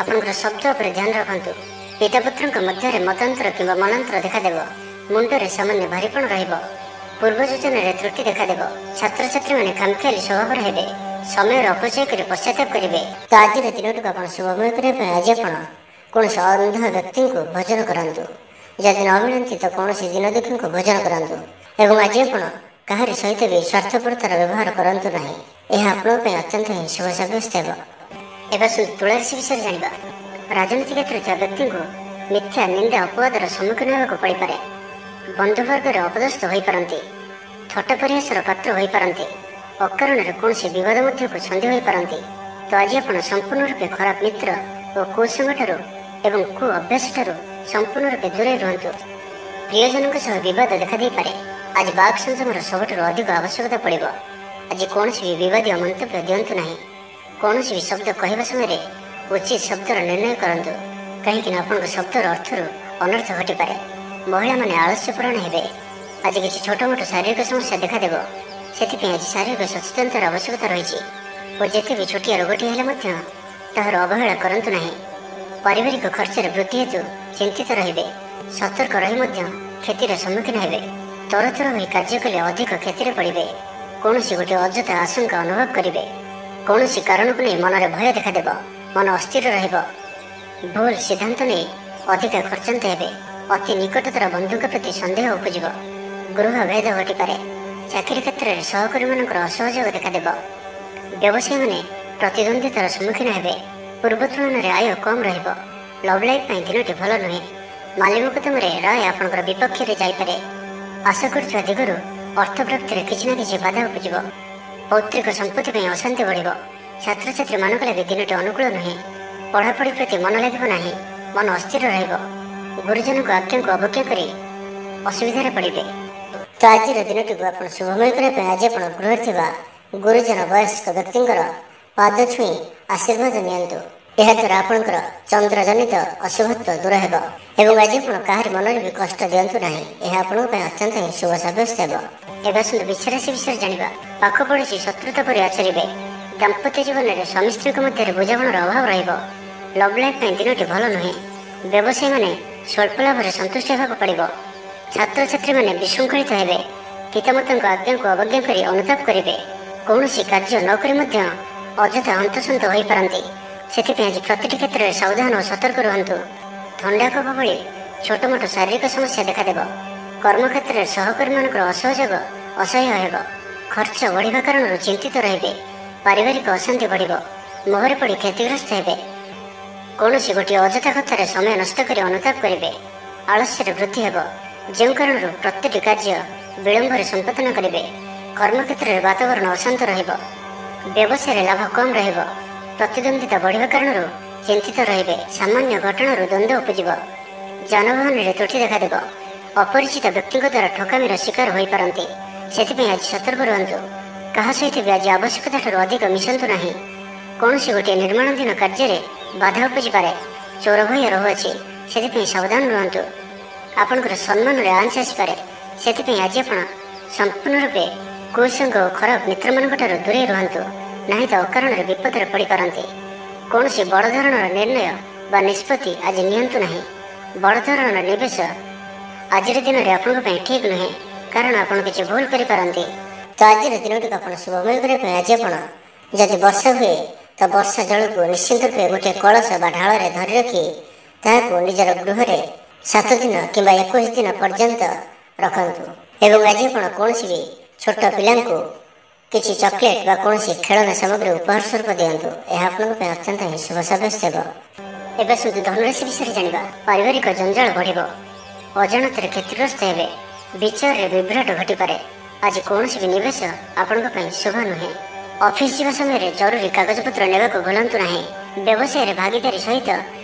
ଆପଣଙ୍କର ଶବ୍ଦ ଉପରେ ଧ୍ୟାନ ରଖନ୍ତୁ। ପିତାପୁତ୍ରଙ୍କ ମଧ୍ୟରେ ମତାନ୍ତର କିମ୍ବା ମନାନ୍ତର ଦେଖାଦେବ। ମୁଣ୍ଡରେ ସାମାନ୍ୟ ଭାରୀପଣ ରହିବ। ପୂର୍ବ ଯୋଜନାରେ ତ୍ରୁଟି ଦେଖାଦେବ। ଛାତ୍ରଛାତ୍ରୀମାନେ ଖାମଖିଆଲି ସ୍ୱଭାବର ହେବେ। ସମୟର ଅପଚୟ କରି ପଶ୍ଚାତାପ କରିବେ। ତ ଆଜିର ଦିନଟିକୁ ଆପଣ ଶୁଭମୟ କରିବା ପାଇଁ ଆଜି ଆପଣ କୌଣସି ଅନ୍ଧ ବ୍ୟକ୍ତିଙ୍କୁ ଭୋଜନ କରାନ୍ତୁ। ଯଦି ନ ମିଳନ୍ତି ତ କୌଣସି ଦିନଦୁଃଖୀଙ୍କୁ ଭୋଜନ କରାନ୍ତୁ ଏବଂ ଆଜି ଆପଣ କାହାରି ସହିତ ବି ସ୍ୱାର୍ଥପରତାର ବ୍ୟବହାର କରନ୍ତୁ ନାହିଁ। ଏହା ଆପଣଙ୍କ ପାଇଁ ଅତ୍ୟନ୍ତ ହିଁ ଶୁଭ ସାବ୍ୟସ୍ତ ହେବ। ଏବେ ଆସନ୍ତୁ ତୁଳା ରାଶି ବିଷୟରେ ଜାଣିବା। ରାଜନୀତି କ୍ଷେତ୍ରରେ ଥିବା ବ୍ୟକ୍ତିଙ୍କୁ ମିଥ୍ୟା ନିନ୍ଦା ଅପବାଦର ସମ୍ମୁଖୀନ ହେବାକୁ ପଡ଼ିପାରେ। ବନ୍ଧୁବର୍ଗରେ ଅପଦସ୍ଥ ହୋଇପାରନ୍ତି। ଥଟ୍ଟା ପରିହାସର ପାତ୍ର ହୋଇପାରନ୍ତି। ଅକାରଣରେ କୌଣସି ବିବାଦ ମଧ୍ୟକୁ ଛନ୍ଦି ହୋଇପାରନ୍ତି। ତ ଆଜି ଆପଣ ସମ୍ପୂର୍ଣ୍ଣ ରୂପେ ଖରାପ ମିତ୍ର ଓ କୁସଙ୍ଗଠାରୁ ଏବଂ କୁ ଅଭ୍ୟାସଠାରୁ ସମ୍ପୂର୍ଣ୍ଣ ରୂପେ ଦୂରେଇ ରୁହନ୍ତୁ। ପ୍ରିୟଜନଙ୍କ ସହ ବିବାଦ ଦେଖାଦେଇପାରେ। ଆଜି ବାକ୍ ସଂଯମର ସବୁଠାରୁ ଅଧିକ ଆବଶ୍ୟକତା ପଡ଼ିବ। ଆଜି କୌଣସି ବି ବିବାଦୀୟ ମନ୍ତବ୍ୟ ଦିଅନ୍ତୁ ନାହିଁ। କୌଣସି ବି ଶବ୍ଦ କହିବା ସମୟରେ ଉଚିତ ଶବ୍ଦର ନିର୍ଣ୍ଣୟ କରନ୍ତୁ, କାହିଁକିନା ଆପଣଙ୍କ ଶବ୍ଦର ଅର୍ଥରୁ ଅନର୍ଥ ଘଟିପାରେ। ମହିଳାମାନେ ଆଳସ୍ୟପରାୟଣ ହେବେ। ଆଜି କିଛି ଛୋଟମୋଟ ଶାରୀରିକ ସମସ୍ୟା ଦେଖାଦେବ। ସେଥିପାଇଁ ଆଜି ଶାରୀରିକ ସଚେତନତାର ଆବଶ୍ୟକତା ରହିଛି ଓ ଯେତେ ବି ଛୋଟିଆ ରୋଗଟି ହେଲେ ମଧ୍ୟ ତାହାର ଅବହେଳା କରନ୍ତୁ ନାହିଁ। ପାରିବାରିକ ଖର୍ଚ୍ଚରେ ବୃଦ୍ଧି ହେତୁ ଚିନ୍ତିତ ରହିବେ। ସତର୍କ ରହି ମଧ୍ୟ କ୍ଷତିର ସମ୍ମୁଖୀନ ହେବେ। ତରତର ହୋଇ କାର୍ଯ୍ୟ କଲେ ଅଧିକ କ୍ଷତିରେ ପଡ଼ିବେ। କୌଣସି ଗୋଟିଏ ଅଯଥା ଆଶଙ୍କା ଅନୁଭବ କରିବେ। କୌଣସି କାରଣକୁ ନେଇ ମନରେ ଭୟ ଦେଖାଦେବ। ମନ ଅସ୍ଥିର ରହିବ। ଭୁଲ ସିଦ୍ଧାନ୍ତ ନେଇ ଅଧିକା ଖର୍ଚ୍ଚାନ୍ତ ହେବେ। ଅତି ନିକଟତର ବନ୍ଧୁଙ୍କ ପ୍ରତି ସନ୍ଦେହ ଉପୁଜିବ। ଗୃହ ଭେଦ ଘଟିପାରେ। ଚାକିରି କ୍ଷେତ୍ରରେ ସହକର୍ମୀମାନଙ୍କର ଅସହଯୋଗ ଦେଖାଦେବ। ବ୍ୟବସାୟୀମାନେ ପ୍ରତିଦ୍ୱନ୍ଦ୍ୱିତାର ସମ୍ମୁଖୀନ ହେବେ। ପୂର୍ବ ତୁଳନାରେ ଆୟ କମ୍ ରହିବ। ଲଭ୍ ଲାଇଫ୍ ପାଇଁ ଦିନଟି ଭଲ ନୁହେଁ। ମାଲି ମୋକଦ୍ଦମାରେ ରାୟ ଆପଣଙ୍କର ବିପକ୍ଷରେ ଯାଇପାରେ। ଆଶା କରୁଥିବା ଦିଗରୁ ଅର୍ଥ ପ୍ରାପ୍ତିରେ କିଛି ନା କିଛି ବାଧା ଉପୁଜିବ। ପୌତ୍ରିକ ସମ୍ପତ୍ତି ପାଇଁ ଅଶାନ୍ତି ବଢ଼ିବ। ଛାତ୍ରଛାତ୍ରୀମାନଙ୍କ ଲାଗି ଦିନଟି ଅନୁକୂଳ ନୁହେଁ। ପଢ଼ାପଢ଼ି ପ୍ରତି ମନ ଲାଗିବ ନାହିଁ। ମନ ଅସ୍ଥିର ରହିବ। ଗୁରୁଜନଙ୍କ ଆଜ୍ଞାକୁ ଅବଜ୍ଞା କରି ଅସୁବିଧାରେ ପଡ଼ିବେ। ତ ଆଜିର ଦିନଟିକୁ ଆପଣ ଶୁଭମୟ କରିବା ପାଇଁ ଆଜି ଆପଣ ଗୃହରେ ଥିବା ଗୁରୁଜନ ବୟସ୍କ ବ୍ୟକ୍ତିଙ୍କର ପାଦ ଛୁଇଁ ଆଶୀର୍ବାଦ ନିଅନ୍ତୁ। ଏହାଦ୍ୱାରା ଆପଣଙ୍କର ଚନ୍ଦ୍ରଜନିତ ଅଶୁଭତ୍ୱ ଦୂର ହେବ ଏବଂ ଆଜି ଆପଣ କାହାରି ମନରେ ବି କଷ୍ଟ ଦିଅନ୍ତୁ ନାହିଁ। ଏହା ଆପଣଙ୍କ ପାଇଁ ଅତ୍ୟନ୍ତ ହିଁ ଶୁଭ ସାବ୍ୟସ୍ତ ହେବ। ଏବେ ଆସନ୍ତୁ ବୃଷ ରାଶି ବିଷୟରେ ଜାଣିବା। ପାଖ ପଡ଼ୋଶୀ ଶତ୍ରୁତା ପରି ଆଚରିବେ। ଦାମ୍ପତ୍ୟ ଜୀବନରେ ସ୍ୱାମୀ ସ୍ତ୍ରୀଙ୍କ ମଧ୍ୟରେ ବୁଝାମଣାର ଅଭାବ ରହିବ। ଲଭ୍ ଲାଇଫ୍ ପାଇଁ ଦିନଟି ଭଲ ନୁହେଁ। ବ୍ୟବସାୟୀମାନେ ସ୍ୱଳ୍ପ ଲାଭରେ ସନ୍ତୁଷ୍ଟ ହେବାକୁ ପଡ଼ିବ। ଛାତ୍ରଛାତ୍ରୀମାନେ ବିଶୃଙ୍ଖଳିତ ହେବେ। ପିତାମାତାଙ୍କ ଆଜ୍ଞାକୁ ଅବଜ୍ଞା କରି ଅନୁତାପ କରିବେ। କୌଣସି କାର୍ଯ୍ୟ ନ କରି ମଧ୍ୟ ଅଯଥା ହନ୍ତସନ୍ତ ହୋଇପାରନ୍ତି। ସେଥିପାଇଁ ଆଜି ପ୍ରତିଟି କ୍ଷେତ୍ରରେ ସାବଧାନ ଓ ସତର୍କ ରୁହନ୍ତୁ। ଥଣ୍ଡା କଫ ଭଳି ଛୋଟମୋଟ ଶାରୀରିକ ସମସ୍ୟା ଦେଖାଦେବ। କର୍ମକ୍ଷେତ୍ରରେ ସହକର୍ମୀମାନଙ୍କର ଅସହଯୋଗ ଅସହ୍ୟ ହେବ। ଖର୍ଚ୍ଚ ବଢ଼ିବା କାରଣରୁ ଚିନ୍ତିତ ରହିବେ। ପାରିବାରିକ ଅଶାନ୍ତି ବଢ଼ିବ। ମୋହରେ ପଡ଼ି କ୍ଷତିଗ୍ରସ୍ତ ହେବେ। କୌଣସି ଗୋଟିଏ ଅଯଥା କଥାରେ ସମୟ ନଷ୍ଟ କରି ଅନୁତାପ କରିବେ। ଆଳସ୍ୟରେ ବୃଦ୍ଧି ହେବ, ଯେଉଁ କାରଣରୁ ପ୍ରତିଟି କାର୍ଯ୍ୟ ବିଳମ୍ବରେ ସମ୍ପାଦନ କରିବେ। କର୍ମକ୍ଷେତ୍ରରେ ବାତାବରଣ ଅଶାନ୍ତ ରହିବ। ବ୍ୟବସାୟରେ ଲାଭ କମ୍ ରହିବ। ପ୍ରତିଦ୍ୱନ୍ଦିତା ବଢ଼ିବା କାରଣରୁ ଚିନ୍ତିତ ରହିବେ। ସାମାନ୍ୟ ଘଟଣାରୁ ଦ୍ୱନ୍ଦ୍ୱ ଉପୁଜିବ। ଯାନବାହନରେ ତ୍ରୁଟି ଦେଖାଦେବ। ଅପରିଚିତ ବ୍ୟକ୍ତିଙ୍କ ଦ୍ୱାରା ଠକାମିର ଶିକାର ହୋଇପାରନ୍ତି। ସେଥିପାଇଁ ଆଜି ସତର୍କ ରୁହନ୍ତୁ। କାହା ସହିତ ବି ଆଜି ଆବଶ୍ୟକତାଠାରୁ ଅଧିକ ମିଶନ୍ତୁ ନାହିଁ। କୌଣସି ଗୋଟିଏ ନିର୍ମାଣାଧୀନ କାର୍ଯ୍ୟରେ ବାଧା ଉପୁଜିପାରେ। ଚୋର ଭୟ ରହୁଅଛି, ସେଥିପାଇଁ ସାବଧାନ ରୁହନ୍ତୁ। ଆପଣଙ୍କର ସମ୍ମାନରେ ଆଞ୍ଚ ଆସିପାରେ, ସେଥିପାଇଁ ଆଜି ଆପଣ ସମ୍ପୂର୍ଣ୍ଣ ରୂପେ କୁସଙ୍ଗ ଓ ଖରାପ ମିତ୍ରମାନଙ୍କଠାରୁ ଦୂରେଇ ରୁହନ୍ତୁ, ନାହିଁ ତ ଅକାରଣରେ ବିପଦରେ ପଡ଼ିପାରନ୍ତି। କୌଣସି ବଡ଼ ଧରଣର ନିର୍ଣ୍ଣୟ ବା ନିଷ୍ପତ୍ତି ଆଜି ନିଅନ୍ତୁ ନାହିଁ। ବଡ଼ ଧରଣର ନିବେଶ ଆଜିର ଦିନରେ ଆପଣଙ୍କ ପାଇଁ ଠିକ୍ ନୁହେଁ, କାରଣ ଆପଣ କିଛି ଭୁଲ କରିପାରନ୍ତି। ତ ଆଜିର ଦିନଟିକୁ ଆପଣ ଶୁଭମୟ କରିବା ପାଇଁ ଆଜି ଆପଣ ଯଦି ବର୍ଷା ହୁଏ ତ ବର୍ଷା ଜଳକୁ ନିଶ୍ଚିନ୍ତ ରୂପେ ଗୋଟିଏ କଳସ ବା ଢାଳରେ ଧରି ରଖି ତାହାକୁ ନିଜର ଗୃହରେ 7 ଦିନ କିମ୍ବା 21 ଦିନ ପର୍ଯ୍ୟନ୍ତ ରଖନ୍ତୁ। ଏବଂ ଆଜି ଆପଣ କୌଣସି ବି ଛୋଟ ପିଲାଙ୍କୁ କିଛି ଚକୋଲେଟ୍ ବା କୌଣସି ଖେଳନା ସାମଗ୍ରୀ ଉପହାର ସ୍ୱରୂପ ଦିଅନ୍ତୁ। ଏହା ଆପଣଙ୍କ ପାଇଁ ଅତ୍ୟନ୍ତ ହିଁ ଶୁଭ ସାବ୍ୟସ୍ତ ହେବ। ଏବେ ଆସନ୍ତୁ ଧନୁରାଶି ବିଷୟରେ ଜାଣିବା। ପାରିବାରିକ ଜଞ୍ଜାଳ ବଢ଼ିବ। ଅଜାଣତରେ କ୍ଷତିଗ୍ରସ୍ତ ହେବେ। ବିଚାରରେ ବିଭ୍ରାଟ ଘଟିପାରେ। ଆଜି କୌଣସି ବି ନିବେଶ ଆପଣଙ୍କ ପାଇଁ ଶୁଭ ନୁହେଁ। ଅଫିସ ଯିବା ସମୟରେ ଜରୁରୀ କାଗଜପତ୍ର ନେବାକୁ ଭୁଲନ୍ତୁ ନାହିଁ। ବ୍ୟବସାୟରେ ଭାଗିଦାରୀ ସହିତ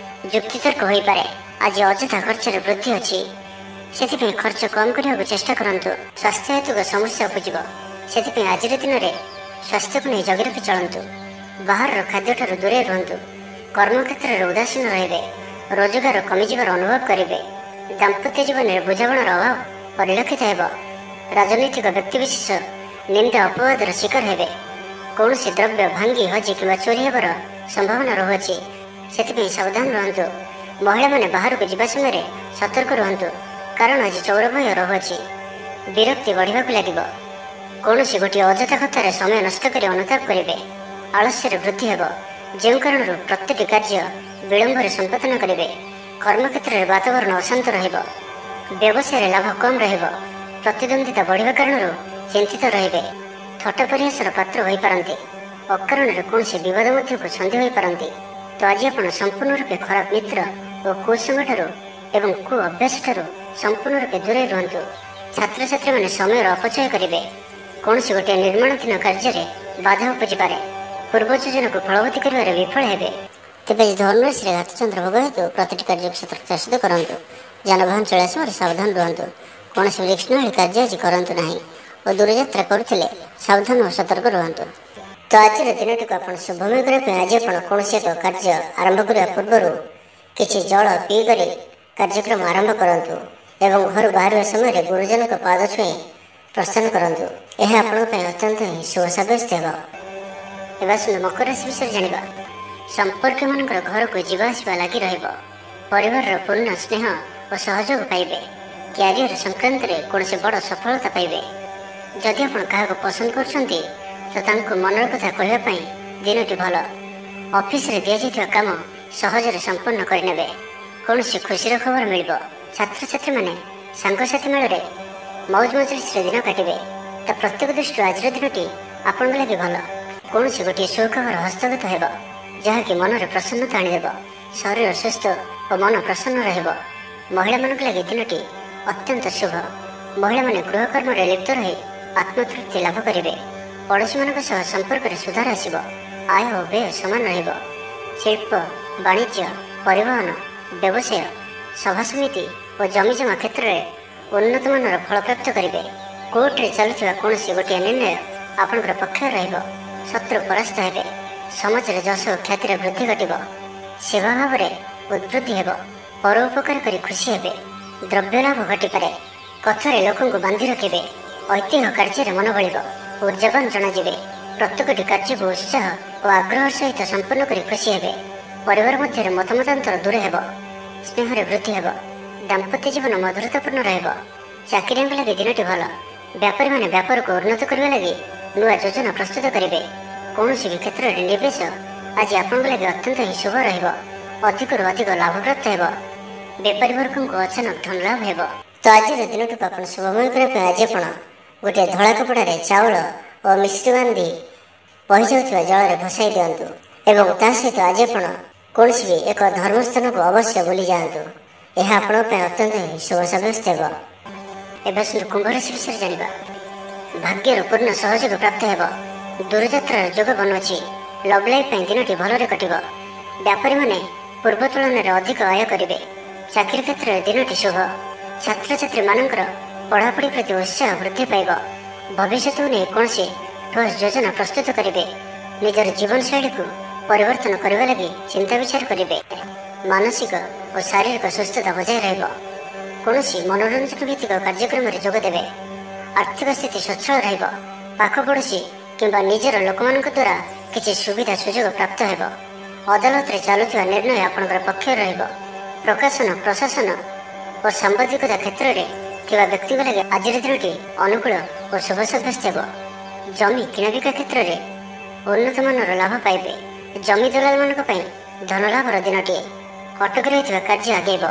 ଯୁକ୍ତିତର୍କ ହୋଇପାରେ। ଆଜି ଅଯଥା ଖର୍ଚ୍ଚରେ ବୃଦ୍ଧି ଅଛି, ସେଥିପାଇଁ ଖର୍ଚ୍ଚ କମ୍ କରିବାକୁ ଚେଷ୍ଟା କରନ୍ତୁ। ସ୍ୱାସ୍ଥ୍ୟ ହେତୁକ ସମସ୍ୟା ଉପୁଜିବ, ସେଥିପାଇଁ ଆଜିର ଦିନରେ ସ୍ୱାସ୍ଥ୍ୟକୁ ନେଇ ଜଗି ରଖି ଚଳନ୍ତୁ। ବାହାରର ଖାଦ୍ୟଠାରୁ ଦୂରେଇ ରୁହନ୍ତୁ। କର୍ମକ୍ଷେତ୍ରରେ ଉଦାସୀନ ରହିବେ। ରୋଜଗାର କମିଯିବାର ଅନୁଭବ କରିବେ। ଦାମ୍ପତ୍ୟ ଜୀବନରେ ବୁଝାମଣାର ଅଭାବ ପରିଲକ୍ଷିତ ହେବ। ରାଜନୈତିକ ବ୍ୟକ୍ତିବିଶେଷ ନିନ୍ଦା ଅପବାଦର ଶିକାର ହେବେ। କୌଣସି ଦ୍ରବ୍ୟ ଭାଙ୍ଗି ହଜି କିମ୍ବା ଚୋରି ହେବାର ସମ୍ଭାବନା ରହୁଅଛି, ସେଥିପାଇଁ ସାବଧାନ ରୁହନ୍ତୁ। ମହିଳାମାନେ ବାହାରକୁ ଯିବା ସମୟରେ ସତର୍କ ରୁହନ୍ତୁ, କାରଣ ଆଜି ଚୋର ଭୟ ରହୁଅଛି। ବିରକ୍ତି ବଢ଼ିବାକୁ ଲାଗିବ। କୌଣସି ଗୋଟିଏ ଅଯଥା କଥାରେ ସମୟ ନଷ୍ଟ କରି ଅନୁତାପ କରିବେ। ଆଳସ୍ୟରେ ବୃଦ୍ଧି ହେବ, ଯେଉଁ କାରଣରୁ ପ୍ରତ୍ୟେକଟି କାର୍ଯ୍ୟ ବିଳମ୍ବରେ ସମ୍ପାଦନ କରିବେ। କର୍ମକ୍ଷେତ୍ରରେ ବାତାବରଣ ଅଶାନ୍ତ ରହିବ। ବ୍ୟବସାୟରେ ଲାଭ କମ୍ ରହିବ। ପ୍ରତିଦ୍ୱନ୍ଦିତା ବଢ଼ିବା କାରଣରୁ ଚିନ୍ତିତ ରହିବେ। ଥଟ୍ଟା ପରିହାସର ପାତ୍ର ହୋଇପାରନ୍ତି। ଅକାରଣରେ କୌଣସି ବିବାଦ ମଧ୍ୟକୁ ଛନ୍ଦି ହୋଇପାରନ୍ତି। ତ ଆଜି ଆପଣ ସମ୍ପୂର୍ଣ୍ଣ ରୂପେ ଖରାପ ମିତ୍ର ଓ କୁସଙ୍ଗଠାରୁ ଏବଂ କୁ ଅଭ୍ୟାସଠାରୁ ସମ୍ପୂର୍ଣ୍ଣ ରୂପେ ଦୂରେଇ ରୁହନ୍ତୁ। ଛାତ୍ରଛାତ୍ରୀମାନେ ସମୟର ଅପଚୟ କରିବେ। କୌଣସି ଗୋଟିଏ ନିର୍ମାଣାଧୀନ କାର୍ଯ୍ୟରେ ବାଧା ଉପୁଜିପାରେ। ପୂର୍ବ ଯୋଜନାକୁ ଫଳବତୀ କରିବାରେ ବିଫଳ ହେବେ। ତେବେ ଧନୁରାଶିରେ ଘାତଚନ୍ଦ୍ର ଭୋଗ ହେତୁ ପ୍ରତିଟି କାର୍ଯ୍ୟକୁ ସତର୍କତା ସହିତ କରନ୍ତୁ। ଯାନବାହନ ଚଳାଇବା ସମୟରେ ସାବଧାନ ରୁହନ୍ତୁ। କୌଣସି ରିକ୍ସନଳି କାର୍ଯ୍ୟ ଆଜି କରନ୍ତୁ ନାହିଁ ଓ ଦୂରଯାତ୍ରା କରୁଥିଲେ ସାବଧାନ ଓ ସତର୍କ ରୁହନ୍ତୁ। ତ ଆଜିର ଦିନଟିକୁ ଆପଣ ଶୁଭମୟ କରିବା ପାଇଁ ଆଜି ଆପଣ କୌଣସି ଏକ କାର୍ଯ୍ୟ ଆରମ୍ଭ କରିବା ପୂର୍ବରୁ କିଛି ଜଳ ପିଇକରି କାର୍ଯ୍ୟକ୍ରମ ଆରମ୍ଭ କରନ୍ତୁ ଏବଂ ଘରୁ ବାହାରିବା ସମୟରେ ଗୁରୁଜନଙ୍କ ପାଦ ଛୁଇଁ ପ୍ରସ୍ଥାନ କରନ୍ତୁ। ଏହା ଆପଣଙ୍କ ପାଇଁ ଅତ୍ୟନ୍ତ ହିଁ ଶୁଭ ସାବ୍ୟସ୍ତ ହେବ। ଏବେ ଆସନ୍ତୁ ମକର ରାଶି ବିଷୟରେ ଜାଣିବା। ସମ୍ପର୍କୀୟମାନଙ୍କର ଘରକୁ ଯିବା ଆସିବା ଲାଗି ରହିବ। ପରିବାରର ପୂର୍ଣ୍ଣ ସ୍ନେହ ଓ ସହଯୋଗ ପାଇବେ। କ୍ୟାରିୟର ସଂକ୍ରାନ୍ତରେ କୌଣସି ବଡ଼ ସଫଳତା ପାଇବେ। ଯଦି ଆପଣ କାହାକୁ ପସନ୍ଦ କରୁଛନ୍ତି ତ ତାଙ୍କୁ ମନର କଥା କହିବା ପାଇଁ ଦିନଟି ଭଲ। ଅଫିସରେ ଦିଆଯାଇଥିବା କାମ ସହଜରେ ସମ୍ପନ୍ନ କରିନେବେ। କୌଣସି ଖୁସିର ଖବର ମିଳିବ। ଛାତ୍ରଛାତ୍ରୀମାନେ ସାଙ୍ଗସାଥି ମେଳରେ ମୌଜ ମଜଲିସରେ ଦିନ କାଟିବେ। ତ ପ୍ରତ୍ୟେକ ଦୃଷ୍ଟିରୁ ଆଜିର ଦିନଟି ଆପଣଙ୍କ ଲାଗି ଭଲ। କୌଣସି ଗୋଟିଏ ସୁଖବର ହସ୍ତଗତ ହେବ, ଯାହାକି ମନରେ ପ୍ରସନ୍ନତା ଆଣିଦେବ। ଶରୀର ସୁସ୍ଥ ଓ ମନ ପ୍ରସନ୍ନ ରହିବ। ମହିଳାମାନଙ୍କ ଲାଗି ଦିନଟି ଅତ୍ୟନ୍ତ ଶୁଭ। ମହିଳାମାନେ ଗୃହକର୍ମରେ ଲିପ୍ତ ରହି ଆତ୍ମତୃପ୍ତି ଲାଭ କରିବେ। ପଡ଼ୋଶୀମାନଙ୍କ ସହ ସମ୍ପର୍କରେ ସୁଧାର ଆସିବ। ଆୟ ଓ ବ୍ୟୟ ସମାନ ରହିବ। ଶିଳ୍ପ, ବାଣିଜ୍ୟ, ପରିବହନ, ବ୍ୟବସାୟ, ସଭାସମିତି ଓ ଜମିଜମା କ୍ଷେତ୍ରରେ ଉନ୍ନତମାନର ଫଳପ୍ରାପ୍ତ କରିବେ। କୋର୍ଟରେ ଚାଲୁଥିବା କୌଣସି ଗୋଟିଏ ନିର୍ଣ୍ଣୟ ଆପଣଙ୍କର ପକ୍ଷରେ ରହିବ। ଶତ୍ରୁ ପରାସ୍ତ ହେବେ। ସମାଜରେ ଯଶ ଓ ଖ୍ୟାତିର ବୃଦ୍ଧି ଘଟିବ। ସେବା ଭାବରେ ଉଦ୍ବୃଦ୍ଧି ହେବ। ପର ଉପକାର କରି ଖୁସି ହେବେ। ଦ୍ରବ୍ୟ ଲାଭ ଘଟିପାରେ। କଥାରେ ଲୋକଙ୍କୁ ବାନ୍ଧି ରଖିବେ। ଐତିହ୍ୟ କାର୍ଯ୍ୟରେ ମନ ବଳିବ। ଉର୍ଜାବାନ ଜଣାଯିବେ। ପ୍ରତ୍ୟେକଟି କାର୍ଯ୍ୟକୁ ଉତ୍ସାହ ଓ ଆଗ୍ରହ ସହିତ ସମ୍ପନ୍ନ କରି ଖୁସି ହେବେ। ପରିବାର ମଧ୍ୟରେ ମତମତାନ୍ତର ଦୂର ହେବ। ସ୍ନେହରେ ବୃଦ୍ଧି ହେବ। ଦାମ୍ପତ୍ୟ ଜୀବନ ମଧୁରତାପୂର୍ଣ୍ଣ ରହିବ। ଚାକିରିଆଙ୍କ ଲାଗି ଦିନଟି ଭଲ। ବ୍ୟାପାରୀମାନେ ବ୍ୟାପାରକୁ ଉନ୍ନତ କରିବା ଲାଗି ନୂଆ ଯୋଜନା ପ୍ରସ୍ତୁତ କରିବେ। କୌଣସି ବି କ୍ଷେତ୍ରରେ ନିବେଶ ଆଜି ଆପଣଙ୍କ ଲାଗି ଅତ୍ୟନ୍ତ ହିଁ ଶୁଭ ରହିବ। ଅଧିକରୁ ଅଧିକ ଲାଭପ୍ରାପ୍ତ ହେବ। ବେପାରୀ ବର୍ଗଙ୍କୁ ଅଚାନକ ଧନ ଲାଭ ହେବ। ତ ଆଜିର ଦିନଟିକୁ ଆପଣ ଶୁଭମୟ କରିବା ପାଇଁ ଆଜି ଆପଣ ଗୋଟିଏ ଧଳା କପଡ଼ାରେ ଚାଉଳ ଓ ମିଶ୍ରି ବାନ୍ଧି ବହିଯାଉଥିବା ଜଳରେ ଭସାଇ ଦିଅନ୍ତୁ ଏବଂ ତା ସହିତ ଆଜି ଆପଣ କୌଣସି ବି ଏକ ଧର୍ମସ୍ଥାନକୁ ଅବଶ୍ୟ ବୁଲି ଯାଆନ୍ତୁ। ଏହା ଆପଣଙ୍କ ପାଇଁ ଅତ୍ୟନ୍ତ ହିଁ ଶୁଭ ସାବ୍ୟସ୍ତ ହେବ। ଏବେ ଆସନ୍ତୁ କୁମ୍ଭ ରାଶି ବିଷୟରେ ଜାଣିବା। ଭାଗ୍ୟର ପୂର୍ଣ୍ଣ ସହଯୋଗ ପ୍ରାପ୍ତ ହେବ। ଦୂରଯାତ୍ରାର ଯୋଗ ବନୁଅଛି। ଲଭ୍ ଲାଇଫ୍ ପାଇଁ ଦିନଟି ଭଲରେ କଟିବ। ବ୍ୟାପାରୀମାନେ ପୂର୍ବ ତୁଳନାରେ ଅଧିକ ଆୟ କରିବେ। ଚାକିରି କ୍ଷେତ୍ରରେ ଦିନଟି ଶୁଭ। ଛାତ୍ରଛାତ୍ରୀମାନଙ୍କର ପଢ଼ାପଢ଼ି ପ୍ରତି ଉତ୍ସାହ ବୃଦ୍ଧି ପାଇବ। ଭବିଷ୍ୟତକୁ ନେଇ କୌଣସି ଠୋସ୍ ଯୋଜନା ପ୍ରସ୍ତୁତ କରିବେ। ନିଜର ଜୀବନଶୈଳୀକୁ ପରିବର୍ତ୍ତନ କରିବା ଲାଗି ଚିନ୍ତା ବିଚାର କରିବେ। ମାନସିକ ଓ ଶାରୀରିକ ସୁସ୍ଥତା ବଜାୟ ରହିବ। କୌଣସି ମନୋରଞ୍ଜନ ଭିତ୍ତିକ କାର୍ଯ୍ୟକ୍ରମରେ ଯୋଗ ଦେବେ। ଆର୍ଥିକ ସ୍ଥିତି ସ୍ୱଚ୍ଛଳ ରହିବ। ପାଖ ପଡ଼ୋଶୀ କିମ୍ବା ନିଜର ଲୋକମାନଙ୍କ ଦ୍ୱାରା କିଛି ସୁବିଧା ସୁଯୋଗ ପ୍ରାପ୍ତ ହେବ। ଅଦାଲତରେ ଚାଲୁଥିବା ନିର୍ଣ୍ଣୟ ଆପଣଙ୍କର ପକ୍ଷରେ ରହିବ। ପ୍ରକାଶନ, ପ୍ରଶାସନ ଓ ସାମ୍ବାଦିକତା କ୍ଷେତ୍ରରେ ଥିବା ବ୍ୟକ୍ତିଙ୍କ ଲାଗି ଆଜିର ଦିନଟି ଅନୁକୂଳ ଓ ଶୁଭ ସାବ୍ୟସ୍ତ ହେବ। ଜମି କିଣାବିକା କ୍ଷେତ୍ରରେ ଉନ୍ନତମାନର ଲାଭ ପାଇବେ। ଜମି ଦଲାଲମାନଙ୍କ ପାଇଁ ଧନଲାଭର ଦିନଟିଏ। ଅଟକି ରହିଥିବା କାର୍ଯ୍ୟ ଆଗେଇବ।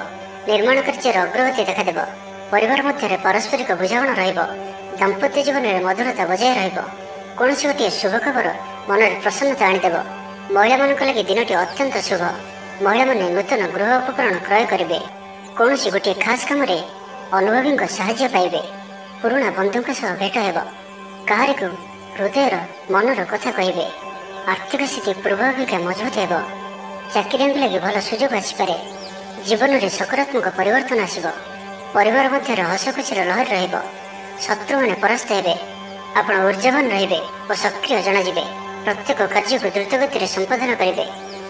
ନିର୍ମାଣ କାର୍ଯ୍ୟର ଅଗ୍ରଗତି ଦେଖାଦେବ। ପରିବାର ମଧ୍ୟରେ ପାରସ୍ପରିକ ବୁଝାମଣା ରହିବ। ଦାମ୍ପତ୍ୟ ଜୀବନରେ ମଧୁରତା ବଜାୟ ରହିବ। କୌଣସି ଗୋଟିଏ ଶୁଭ ଖବର ମନରେ ପ୍ରସନ୍ନତା ଆଣିଦେବ। ମହିଳାମାନଙ୍କ ଲାଗି ଦିନଟି ଅତ୍ୟନ୍ତ ଶୁଭ। ମହିଳାମାନେ ନୂତନ ଗୃହ ଉପକରଣ କ୍ରୟ କରିବେ। କୌଣସି ଗୋଟିଏ ଖାସ୍ କାମରେ ଅନୁଭବୀଙ୍କ ସାହାଯ୍ୟ ପାଇବେ। ପୁରୁଣା ବନ୍ଧୁଙ୍କ ସହ ଭେଟ ହେବ। କାହାରିକୁ ହୃଦୟର ମନର କଥା କହିବେ। ଆର୍ଥିକ ସ୍ଥିତି ପୂର୍ବ ଅପେକ୍ଷା ମଜବୁତ ହେବ। ଚାକିରିଆଙ୍କ ଲାଗି ଭଲ ସୁଯୋଗ ଆସିପାରେ। ଜୀବନରେ ସକାରାତ୍ମକ ପରିବର୍ତ୍ତନ ଆସିବ। ପରିବାର ମଧ୍ୟରେ ହସ ଖୁସିର ଲହରୀ ରହିବ। ଶତ୍ରୁମାନେ ପରାସ୍ତ ହେବେ। ଆପଣ ଊର୍ଜାବାନ ରହିବେ ଓ ସକ୍ରିୟ ଜଣାଯିବେ। ପ୍ରତ୍ୟେକ କାର୍ଯ୍ୟକୁ ଦ୍ରୁତଗତିରେ ସମ୍ପାଦନ କରିବେ।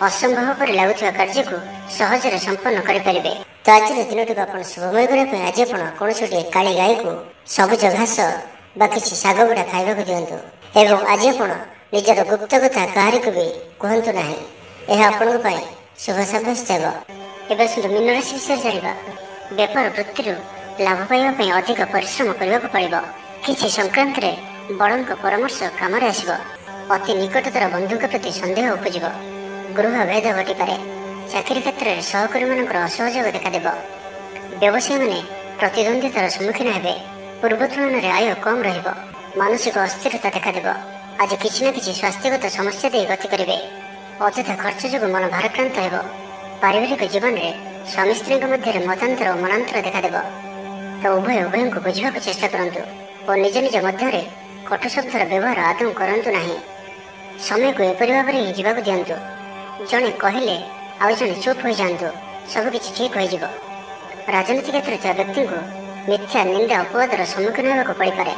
ଅସମ୍ଭବ ପରି ଲାଗୁଥିବା କାର୍ଯ୍ୟକୁ ସହଜରେ ସମ୍ପନ୍ନ କରିପାରିବେ। ତ ଆଜିର ଦିନଟିକୁ ଆପଣ ଶୁଭମୟ କରିବା ପାଇଁ ଆଜି ଆପଣ କୌଣସି ଗୋଟିଏ କାଳି ଗାଈକୁ ସବୁଜ ଘାସ ବା କିଛି ଶାଗ ଗୁଡ଼ା ଖାଇବାକୁ ଦିଅନ୍ତୁ। ଏବଂ ଆଜି ଆପଣ ନିଜର ଗୁପ୍ତ କଥା କାହାରିକୁ ବି କୁହନ୍ତୁ ନାହିଁ। ଏହା ଆପଣଙ୍କ ପାଇଁ ଶୁଭ ସାବ୍ୟସ୍ତ ହେବ। ଏବେ ଆସନ୍ତୁ ମୀନ ରାଶି ବିଷୟରେ ଜାଣିବା। ବେପାର ବୃତ୍ତିରୁ ଲାଭ ପାଇବା ପାଇଁ ଅଧିକ ପରିଶ୍ରମ କରିବାକୁ ପଡ଼ିବ। କିଛି ସଂକ୍ରାନ୍ତରେ ବଡ଼ଙ୍କ ପରାମର୍ଶ କାମରେ ଆସିବ। ଅତି ନିକଟତର ବନ୍ଧୁଙ୍କ ପ୍ରତି ସନ୍ଦେହ ଉପୁଜିବ। ଗୃହ ଭେଦ ଘଟିପାରେ। ଚାକିରି କ୍ଷେତ୍ରରେ ସହକର୍ମୀମାନଙ୍କର ଅସହଯୋଗ ଦେଖାଦେବ। ବ୍ୟବସାୟୀମାନେ ପ୍ରତିଦ୍ୱନ୍ଦ୍ୱିତାର ସମ୍ମୁଖୀନ ହେବେ। ପୂର୍ବ ତୁଳନାରେ ଆୟ କମ୍ ରହିବ। ମାନସିକ ଅସ୍ଥିରତା ଦେଖାଦେବ। ଆଜି କିଛି ନା କିଛି ସ୍ୱାସ୍ଥ୍ୟଗତ ସମସ୍ୟା ଦେଇ ଗତି କରିବେ। ଅଯଥା ଖର୍ଚ୍ଚ ଯୋଗୁଁ ମନ ଭାରାକ୍ରାନ୍ତ ହେବ। ପାରିବାରିକ ଜୀବନରେ ସ୍ୱାମୀ ସ୍ତ୍ରୀଙ୍କ ମଧ୍ୟରେ ମତାନ୍ତର ଓ ମନାନ୍ତର ଦେଖାଦେବ। ତ ଉଭୟଙ୍କୁ ବୁଝିବାକୁ ଚେଷ୍ଟା କରନ୍ତୁ ଓ ନିଜ ନିଜ ମଧ୍ୟରେ କଟୁ ଶବ୍ଦର ବ୍ୟବହାର ଆଦୌ କରନ୍ତୁ ନାହିଁ। ସମୟକୁ ଏପରି ଭାବରେ ହିଁ ଯିବାକୁ ଦିଅନ୍ତୁ। ଜଣେ କହିଲେ ଆଉ ଜଣେ ଚୁପ୍ ହୋଇଯାଆନ୍ତୁ। ସବୁକିଛି ଠିକ୍ ହୋଇଯିବ। ରାଜନୀତି କ୍ଷେତ୍ରରେ ଥିବା ବ୍ୟକ୍ତିଙ୍କୁ ମିଥ୍ୟା ନିନ୍ଦା ଅପବାଦର ସମ୍ମୁଖୀନ ହେବାକୁ ପଡ଼ିପାରେ।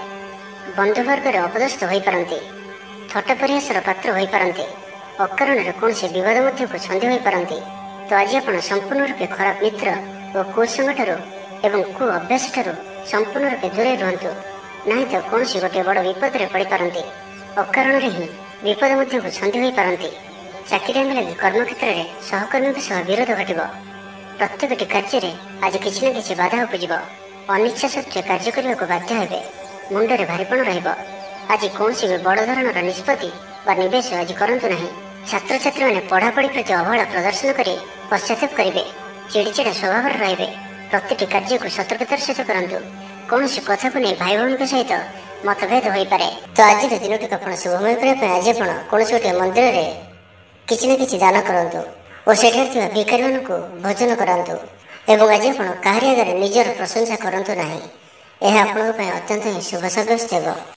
ବନ୍ଧୁବର୍ଗରେ ଅପଦସ୍ଥ ହୋଇପାରନ୍ତି। ଥଟ୍ଟା ପରିହାସର ପାତ୍ର ହୋଇପାରନ୍ତି। ଅକାରଣରେ କୌଣସି ବିବାଦ ମଧ୍ୟକୁ ଛନ୍ଦି ହୋଇପାରନ୍ତି। ତ ଆଜି ଆପଣ ସମ୍ପୂର୍ଣ୍ଣ ରୂପେ ଖରାପ ମିତ୍ର ଓ କୁସଙ୍ଗଠାରୁ ଏବଂ କୁ ଅଭ୍ୟାସଠାରୁ ସମ୍ପୂର୍ଣ୍ଣ ରୂପେ ଦୂରେଇ ରୁହନ୍ତୁ। ନାହିଁ ତ କୌଣସି ଗୋଟିଏ ବଡ଼ ବିପଦରେ ପଡ଼ିପାରନ୍ତି। ଅକାରଣରେ ହିଁ ବିପଦ ମଧ୍ୟକୁ ଛନ୍ଦି ହୋଇପାରନ୍ତି। ଚାକିରିଆଙ୍କ ଲାଗି କର୍ମକ୍ଷେତ୍ରରେ ସହକର୍ମୀଙ୍କ ସହ ବିରୋଧ ଘଟିବ। ପ୍ରତ୍ୟେକଟି କାର୍ଯ୍ୟରେ ଆଜି କିଛି ନା କିଛି ବାଧା ଉପୁଜିବ। ଅନିଚ୍ଛା ସତ୍ତ୍ୱେ କାର୍ଯ୍ୟ କରିବାକୁ ବାଧ୍ୟ ହେବେ। ମୁଣ୍ଡରେ ଭାରିପଣ ରହିବ। ଆଜି କୌଣସି ବି ବଡ଼ ଧରଣର ନିଷ୍ପତ୍ତି ବା ନିବେଶ ଆଜି କରନ୍ତୁ ନାହିଁ। ଛାତ୍ରଛାତ୍ରୀମାନେ ପଢ଼ାପଢ଼ି ପ୍ରତି ଅବହେଳା ପ୍ରଦର୍ଶନ କରି ପଶ୍ଚାତାପ କରିବେ। ଚିଡ଼ିଚିଡ଼ା ସ୍ୱଭାବରେ ରହିବେ। ପ୍ରତିଟି କାର୍ଯ୍ୟକୁ ସତର୍କତାର ସହିତ କରନ୍ତୁ। କୌଣସି କଥାକୁ ନେଇ ଭାଇ ଭଉଣୀଙ୍କ ସହିତ ମତଭେଦ ହୋଇପାରେ। ତ ଆଜିର ଦିନଟିକୁ ଆପଣ ଶୁଭମୟ କରିବା ପାଇଁ ଆଜି ଆପଣ କୌଣସି ଗୋଟିଏ ମନ୍ଦିରରେ କିଛି ନା କିଛି ଦାନ କରନ୍ତୁ ଓ ସେଠାରେ ଥିବା ଭିକାରୀମାନଙ୍କୁ ଭୋଜନ କରାନ୍ତୁ। ଏବଂ ଆଜି ଆପଣ କାହାରି ଆଗରେ ନିଜର ପ୍ରଶଂସା କରନ୍ତୁ ନାହିଁ। ଏହା ଆପଣଙ୍କ ପାଇଁ ଅତ୍ୟନ୍ତ ହିଁ ଶୁଭ ସାବ୍ୟସ୍ତ ହେବ।